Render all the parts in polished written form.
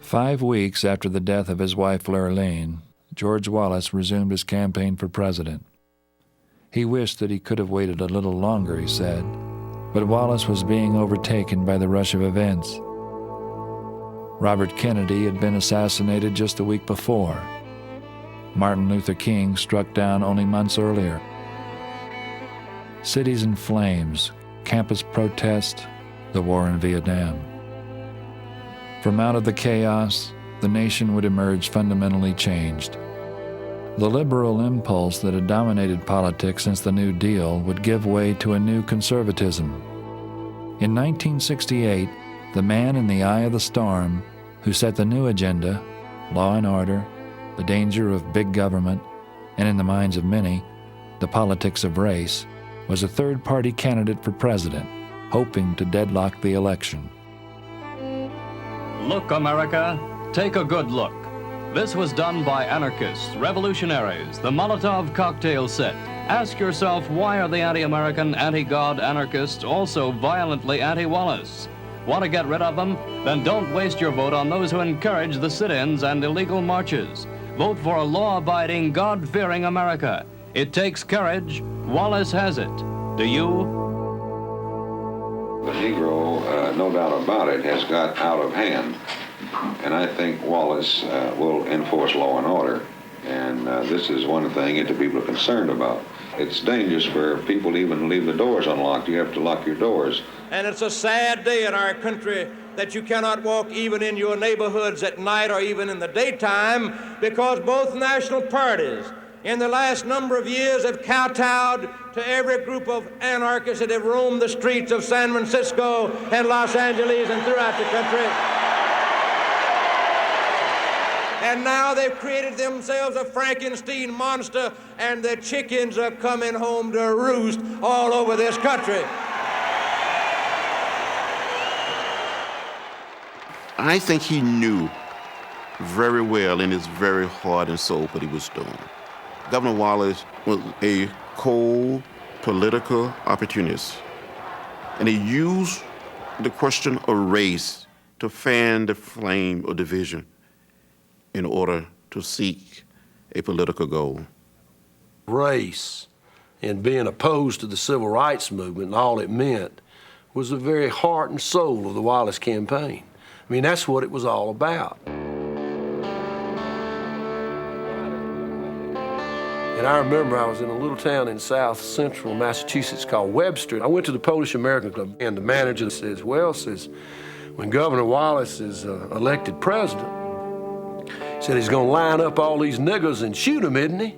5 weeks after the death of his wife Lurleen, George Wallace resumed his campaign for president. He wished that he could have waited a little longer, he said, but Wallace was being overtaken by the rush of events. Robert Kennedy had been assassinated just a week before. Martin Luther King struck down only months earlier. Cities in flames, campus protest, the war in Vietnam. From out of the chaos, the nation would emerge fundamentally changed. The liberal impulse that had dominated politics since the New Deal would give way to a new conservatism. In 1968, the man in the eye of the storm, who set the new agenda, law and order, the danger of big government, and in the minds of many, the politics of race, was a third-party candidate for president, hoping to deadlock the election. Look, America, take a good look. This was done by anarchists, revolutionaries, the Molotov cocktail set. Ask yourself, why are the anti-American, anti-God anarchists also violently anti-Wallace? Want to get rid of them? Then don't waste your vote on those who encourage the sit-ins and illegal marches. Vote for a law-abiding, God-fearing America. It takes courage. Wallace has it. Do you? The Negro, no doubt about it, has got out of hand. And I think Wallace will enforce law and order. And this is one thing that the people are concerned about. It's dangerous for people to even leave the doors unlocked. You have to lock your doors. And it's a sad day in our country that you cannot walk even in your neighborhoods at night or even in the daytime, because both national parties in the last number of years have kowtowed to every group of anarchists that have roamed the streets of San Francisco and Los Angeles and throughout the country. And now they've created themselves a Frankenstein monster, and the chickens are coming home to roost all over this country. I think he knew very well in his very heart and soul what he was doing. Governor Wallace was a cold political opportunist, and he used the question of race to fan the flame of division in order to seek a political goal. Race and being opposed to the civil rights movement and all it meant was the very heart and soul of the Wallace campaign. I mean, that's what it was all about. And I remember I was in a little town in south central Massachusetts called Webster. I went to the Polish American Club, and the manager says, when Governor Wallace is elected president, he said he's gonna line up all these niggers and shoot them, isn't he?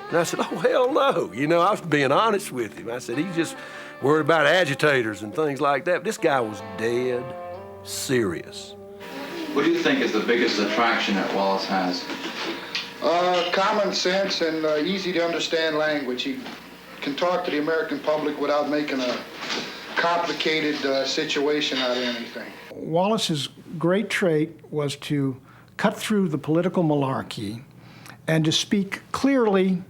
And I said, oh, hell no. You know, I was being honest with him. I said, he's just worried about agitators and things like that. But this guy was dead serious. What do you think is the biggest attraction that Wallace has? Common sense and easy to understand language. He can talk to the American public without making a complicated situation out of anything. Wallace's great trait was to cut through the political malarkey and to speak clearly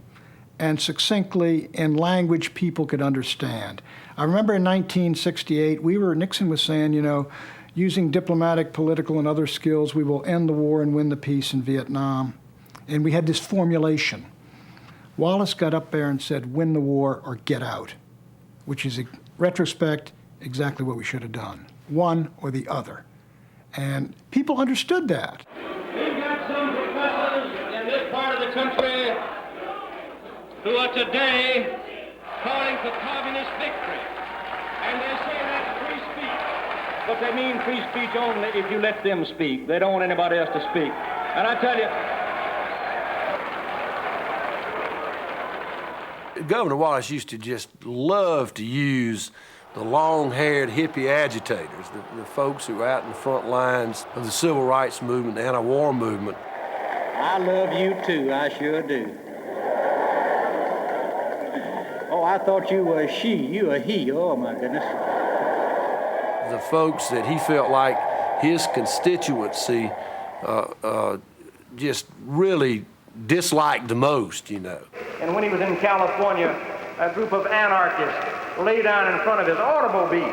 and succinctly in language people could understand. I remember in 1968, Nixon was saying, you know, using diplomatic, political, and other skills, we will end the war and win the peace in Vietnam. And we had this formulation. Wallace got up there and said, win the war or get out, which is, in retrospect, exactly what we should have done. One or the other. And people understood that. We've got some professors in this part of the country who are today calling for communist victory. And they say that's free speech. But they mean free speech only if you let them speak. They don't want anybody else to speak. And I tell you, Governor Wallace used to just love to use the long-haired hippie agitators, the folks who were out in the front lines of the civil rights movement, the anti-war movement. I love you too, I sure do. Oh, I thought you were a she, you a he, oh my goodness. The folks that he felt like his constituency just really disliked the most, you know. And when he was in California, a group of anarchists lay down in front of his automobile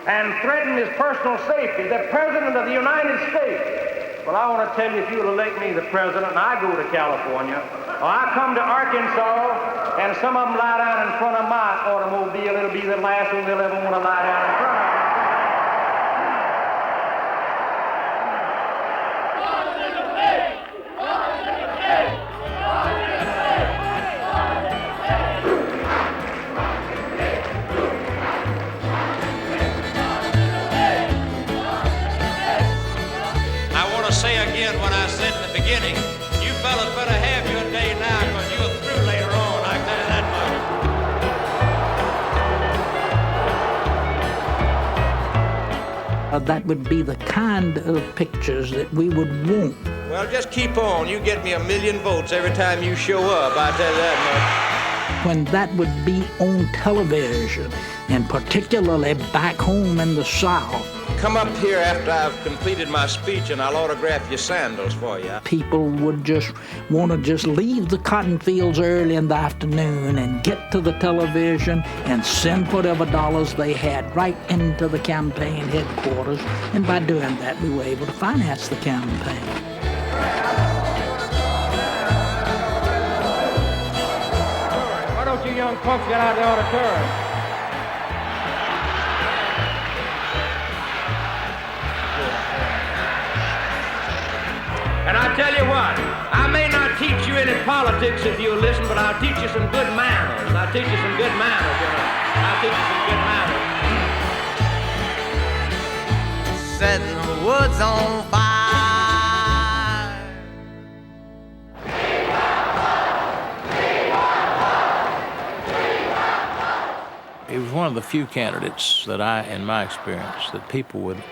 and threatened his personal safety. The President of the United States Well, I want to tell you, if you'll elect me the president and I go to California, or I come to Arkansas and some of them lie down in front of my automobile, it'll be the last one they'll ever want to lie down in front of. Say again what I said in the beginning, you fellas better have your day now because you're through later on, I tell you that much. That would be the kind of pictures that we would want. Well, just keep on. You get me 1 million votes every time you show up, I tell you that much. When that would be on television, and particularly back home in the South. Come up here after I've completed my speech and I'll autograph your sandals for you. People would just want to just leave the cotton fields early in the afternoon and get to the television and send whatever dollars they had right into the campaign headquarters. And by doing that, we were able to finance the campaign. Why don't you young folks get out of the auditorium? And I tell you what, I may not teach you any politics if you'll listen, but I'll teach you some good manners. I'll teach you some good manners, you know. I'll teach you some good manners. Setting the woods on fire. He was one of the few candidates that in my experience, that people would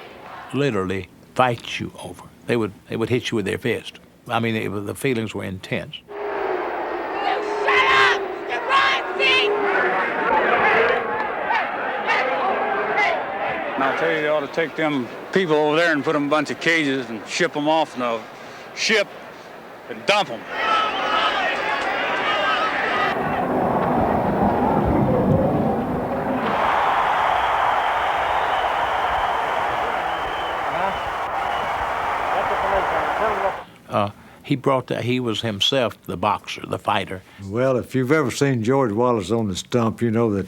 literally fight you over. They would hit you with their fist. I mean, the feelings were intense. You shut up! You run, see? And I tell you, they ought to take them people over there and put them in a bunch of cages and ship them off in a ship and dump them. He was himself the boxer, the fighter. Well, if you've ever seen George Wallace on the stump, you know that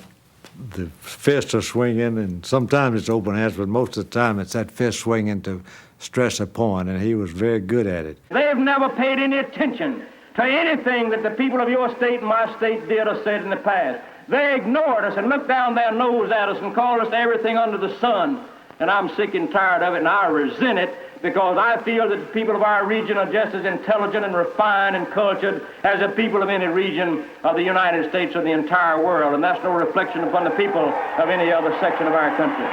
the fists are swinging, and sometimes it's open hands, but most of the time it's that fist swinging to stress a point, and he was very good at it. They've never paid any attention to anything that the people of your state and my state did or said in the past. They ignored us and looked down their nose at us and called us everything under the sun. And I'm sick and tired of it, and I resent it, because I feel that the people of our region are just as intelligent and refined and cultured as the people of any region of the United States or the entire world, and that's no reflection upon the people of any other section of our country.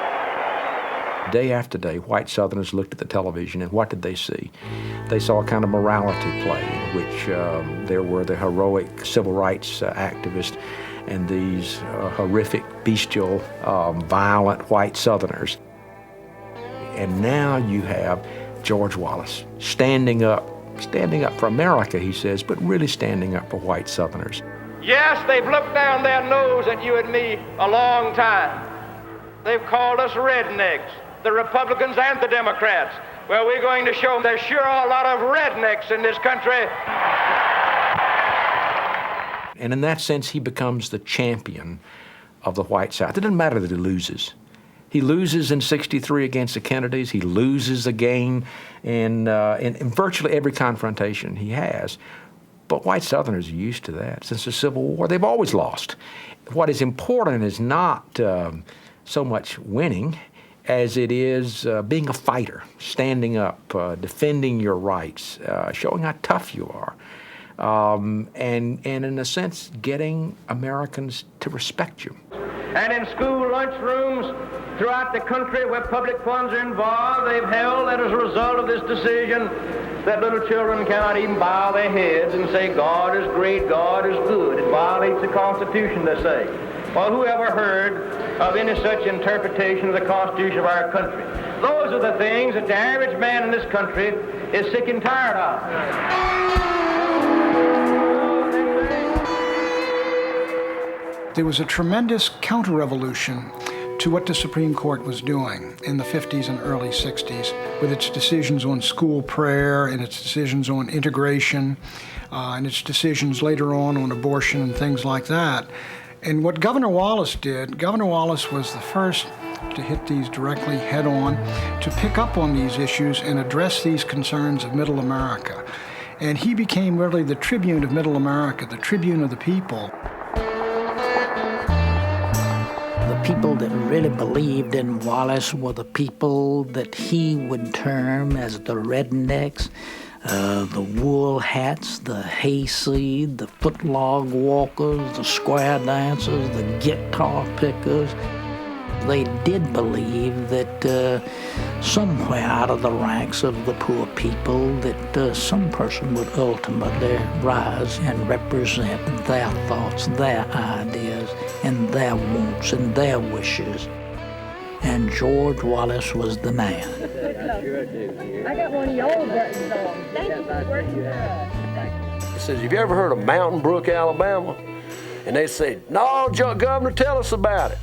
Day after day, white Southerners looked at the television, and what did they see? They saw a kind of morality play in which there were the heroic civil rights activists and these horrific, bestial, violent white Southerners. And now you have George Wallace standing up for America, he says, but really standing up for white Southerners. Yes, they've looked down their nose at you and me a long time. They've called us rednecks, the Republicans and the Democrats. Well, we're going to show them there sure are a lot of rednecks in this country. And in that sense, he becomes the champion of the white South. It doesn't matter that he loses. He loses in '63 against the Kennedys. He loses again in virtually every confrontation he has. But white Southerners are used to that. Since the Civil War, they've always lost. What is important is not so much winning as it is being a fighter, standing up, defending your rights, showing how tough you are, and in a sense, getting Americans to respect you. And in school lunchrooms throughout the country where public funds are involved, they've held that as a result of this decision that little children cannot even bow their heads and say, God is great, God is good. It violates the Constitution, they say. Well, who ever heard of any such interpretation of the Constitution of our country? Those are the things that the average man in this country is sick and tired of. There was a tremendous counter-revolution to what the Supreme Court was doing in the 50s and early 60s with its decisions on school prayer and its decisions on integration and its decisions later on abortion and things like that. And what Governor Wallace did, Governor Wallace was the first to hit these directly head on, to pick up on these issues and address these concerns of Middle America. And he became really the tribune of Middle America, the tribune of the people. The people that really believed in Wallace were the people that he would term as the rednecks, the wool hats, the hayseed, the footlog walkers, the square dancers, the guitar pickers. They did believe that somewhere out of the ranks of the poor people that some person would ultimately rise and represent their thoughts, their ideas, and their wants and their wishes. And George Wallace was the man. I got one of your old buttons on. Thank you for working for us. He says, have you ever heard of Mountain Brook, Alabama? And they said, no, Governor, tell us about it.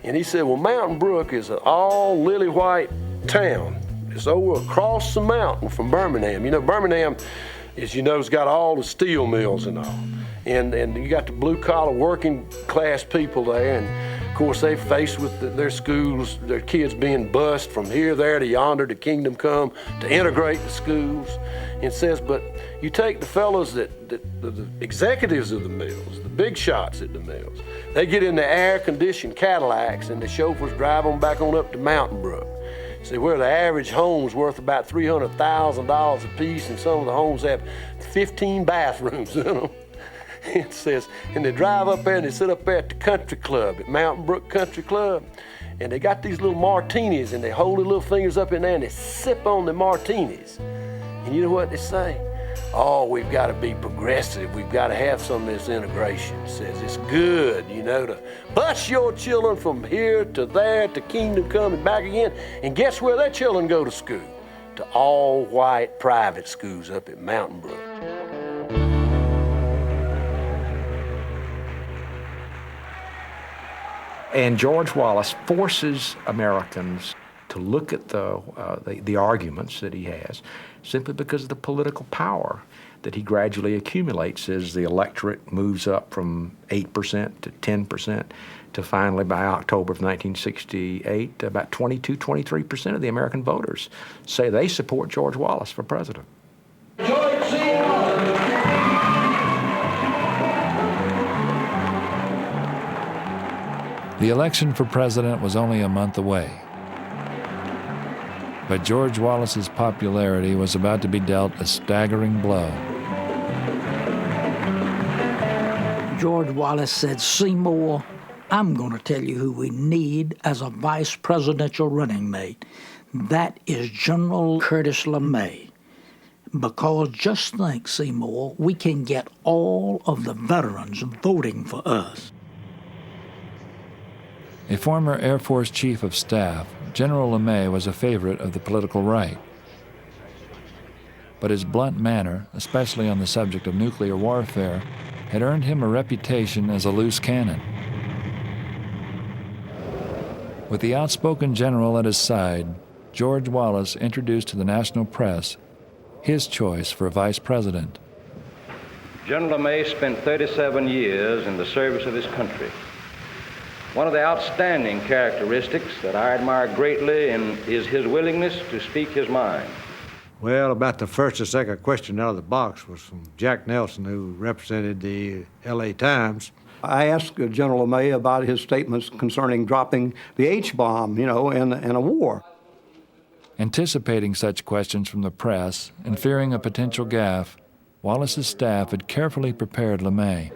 And he said, well, Mountain Brook is an all lily white town. It's over across the mountain from Birmingham. You know, Birmingham, as you know, has got all the steel mills and all. And you got the blue-collar working class people there. And of course, they faced with their schools, their kids being bused from here, there, to yonder, to Kingdom Come, to integrate the schools. And it says, but you take the fellows the executives of the mills, the big shots at the mills, they get in the air-conditioned Cadillacs and the chauffeurs drive them back on up to Mountain Brook. See, where the average home's worth about $300,000 a piece, and some of the homes have 15 bathrooms in them. It says, and they drive up there and they sit up there at the country club, at Mountain Brook Country Club, and they got these little martinis and they hold their little fingers up in there and they sip on the martinis. And you know what they say? Oh, we've got to be progressive. We've got to have some of this integration. It says it's good, you know, to bus your children from here to there to Kingdom Come and back again. And guess where their children go to school? To all white private schools up at Mountain Brook. And George Wallace forces Americans to look at the arguments that he has simply because of the political power that he gradually accumulates as the electorate moves up from 8% to 10% to finally, by October of 1968, about 23% of the American voters say they support George Wallace for president. The election for president was only a month away, but George Wallace's popularity was about to be dealt a staggering blow. George Wallace said, Seymour, I'm going to tell you who we need as a vice presidential running mate. That is General Curtis LeMay. Because just think, Seymour, we can get all of the veterans voting for us. A former Air Force Chief of Staff, General LeMay was a favorite of the political right. But his blunt manner, especially on the subject of nuclear warfare, had earned him a reputation as a loose cannon. With the outspoken general at his side, George Wallace introduced to the national press his choice for vice president. General LeMay spent 37 years in the service of his country. One of the outstanding characteristics that I admire greatly is his willingness to speak his mind. Well, about the first or second question out of the box was from Jack Nelson, who represented the L.A. Times. I asked General LeMay about his statements concerning dropping the H-bomb, in a war. Anticipating such questions from the press and fearing a potential gaffe, Wallace's staff had carefully prepared LeMay.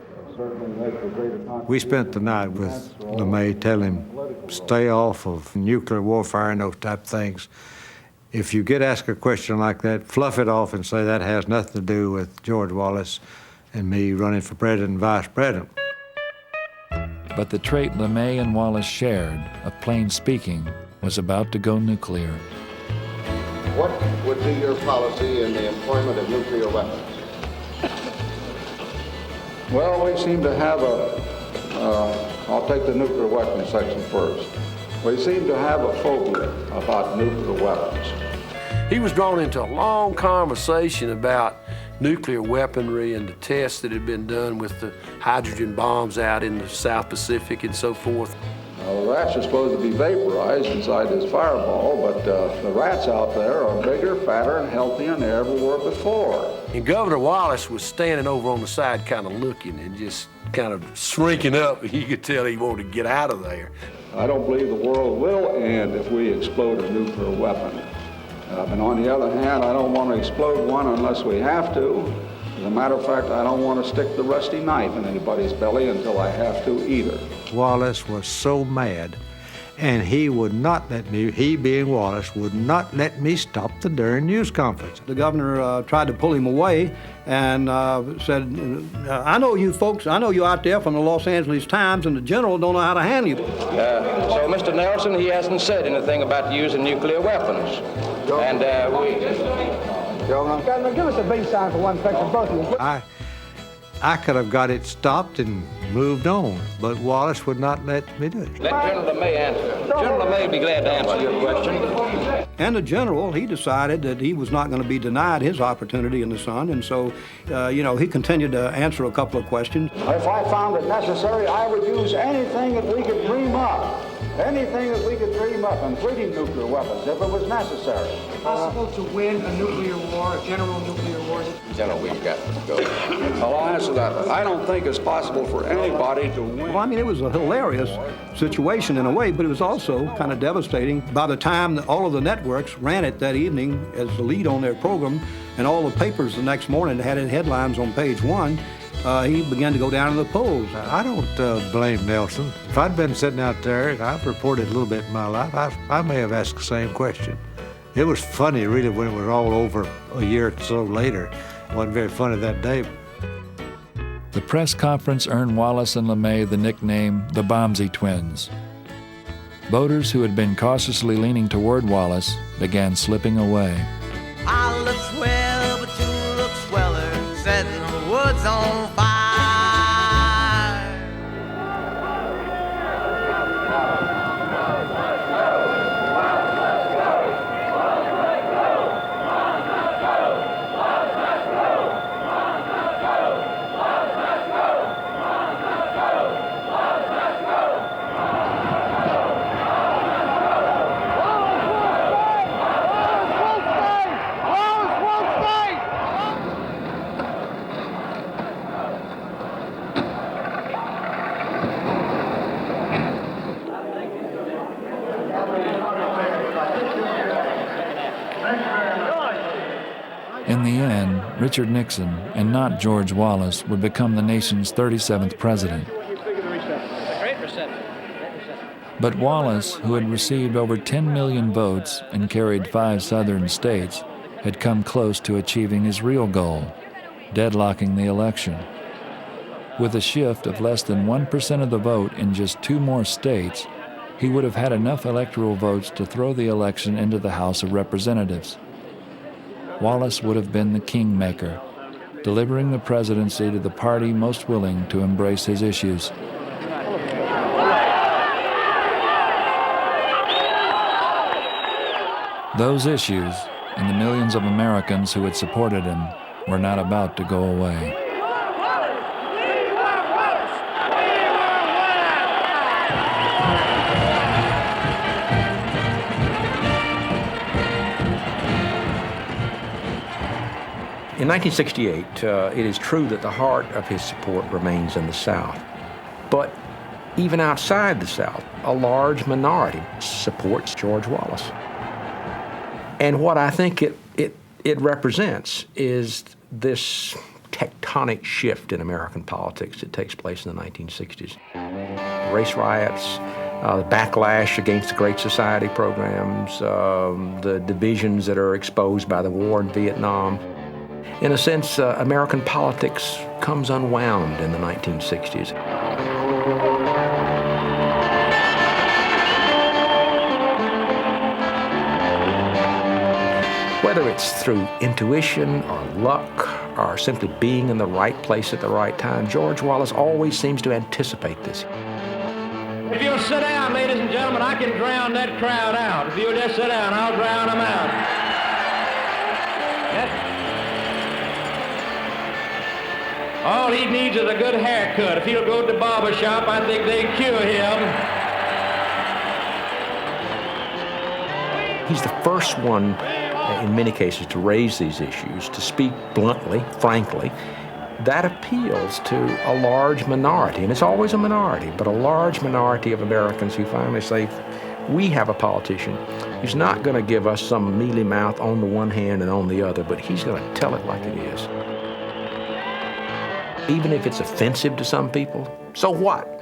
We spent the night with LeMay telling him, stay off of nuclear warfare and those type of things. If you get asked a question like that, fluff it off and say that has nothing to do with George Wallace and me running for president and vice president. But the trait LeMay and Wallace shared of plain speaking was about to go nuclear. What would be your policy in the employment of nuclear weapons? Well, we seem to have I'll take the nuclear weapons section first. We seem to have a phobia about nuclear weapons. He was drawn into a long conversation about nuclear weaponry and the tests that had been done with the hydrogen bombs out in the South Pacific and so forth. The rats are supposed to be vaporized inside this fireball, but the rats out there are bigger, fatter, and healthier than they ever were before. And Governor Wallace was standing over on the side kind of looking and just kind of shrinking up. You could tell he wanted to get out of there. I don't believe the world will end if we explode a nuclear weapon. And on the other hand, I don't want to explode one unless we have to. As a matter of fact, I don't want to stick the rusty knife in anybody's belly until I have to either. Wallace was so mad, and he would not let me, he being Wallace, would not let me stop the darn news conference. The governor tried to pull him away and said, I know you folks, I know you out there from the Los Angeles Times, and the general don't know how to handle you. So Mr. Nelson, he hasn't said anything about using nuclear weapons. And Governor, give us a big sign for one picture, both of you. I could have got it stopped and moved on, but Wallace would not let me do it. let General LeMay answer. General LeMay would be glad to answer your question. And the general, he decided that he was not going to be denied his opportunity in the Sun, and so, he continued to answer a couple of questions. If I found it necessary, I would use anything that we could dream up. Anything that we could dream up, including nuclear weapons, if it was necessary. Possible to win a nuclear war, a general nuclear war? General, we've got to go. I'll answer that. I don't think it's possible for anybody to win. Well, I mean, it was a hilarious situation in a way, but it was also kind of devastating. By the time that all of the networks ran it that evening as the lead on their program, and all the papers the next morning had it headlines on page 1, he began to go down in the polls. I don't blame Nelson. If I'd been sitting out there and I've reported a little bit in my life, I may have asked the same question. It was funny, really, when it was all over a year or so later. It wasn't very funny that day. The press conference earned Wallace and LeMay the nickname the Bombsey Twins. Voters who had been cautiously leaning toward Wallace began slipping away. I look swell, but you look sweller, setting the woods on fire. In the end, Richard Nixon, and not George Wallace, would become the nation's 37th president. But Wallace, who had received over 10 million votes and carried 5 southern states, had come close to achieving his real goal, deadlocking the election. With a shift of less than 1% of the vote in just 2 more states, he would have had enough electoral votes to throw the election into the House of Representatives. Wallace would have been the kingmaker, delivering the presidency to the party most willing to embrace his issues. Those issues, and the millions of Americans who had supported him, were not about to go away. In 1968, it is true that the heart of his support remains in the South. But even outside the South, a large minority supports George Wallace. And what I think it represents is this tectonic shift in American politics that takes place in the 1960s. Race riots, the backlash against the Great Society programs, the divisions that are exposed by the war in Vietnam. In a sense, American politics comes unwound in the 1960s. Whether it's through intuition or luck or simply being in the right place at the right time, George Wallace always seems to anticipate this. If you'll sit down, ladies ladies and gentlemen, I can drown that crowd out. If you'll just sit down, I'll drown them out. Yes. All he needs is a good haircut. If he'll go to the barber shop, I think they'd cure him. He's the first one, in many cases, to raise these issues, to speak bluntly, frankly. That appeals to a large minority, and it's always a minority, but a large minority of Americans who finally say, we have a politician who's not going to give us some mealy mouth on the one hand and on the other, but he's going to tell it like it is. Even if it's offensive to some people, so what?